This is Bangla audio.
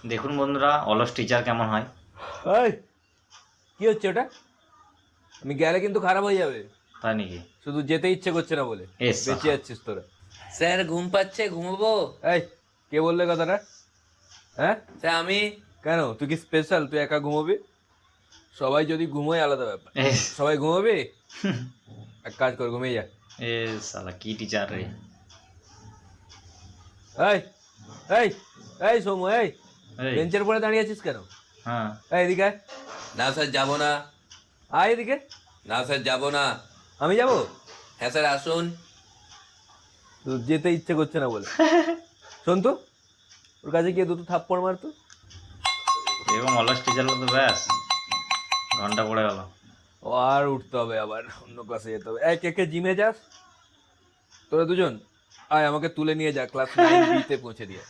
দেখুন বন্ধুরা, অলস টিচার কেমন হয়। এই কি হচ্ছে ওটা? আমি গেলে কিন্তু খারাপ হয়ে যাবে। তাই নাকি? শুধু যেতে ইচ্ছে করছে না বলে এস বেঁচে যাচ্ছিস তোরা। স্যার ঘুম পাচ্ছে, ঘুমাবো। এই কে বললে কথাটা? হ্যাঁ স্যার আমি। কেন, তুই কি স্পেশাল? তুই একা ঘুমাবি? সবাই যদি ঘুমোয় আলাদা ব্যাপার। এস সবাই ঘুমাবি? এক কাজ কর, ঘুমিয়ে যা। এ শালা কি টিচার রে। এই এই এই সৌম্য, এই এই বেঞ্চের উপরে দাঁড়িয়ে আছিস কেন? হ্যাঁ, এই এদিকে আয়। না স্যার যাবো না। আয় এদিকে। না স্যার যাবো না। আমি যাবো? হ্যাঁ স্যার আসুন। তোর যেতে ইচ্ছে করছে না বলে। শোন তো, ওর কাছে গিয়ে দুটো থাপ্পড় মারতো। এরকম অলস টিচার তো ব্যাস ঘন্টা পড়ে গেল। ও আর উঠতে হবে, আবার অন্য ক্লাসে যেতে হবে। এই কে কে জিমে যাস? তোরা দুজন আয়, আমাকে তুলে নিয়ে যা, ক্লাস 9B তে পৌঁছে দিয়ে।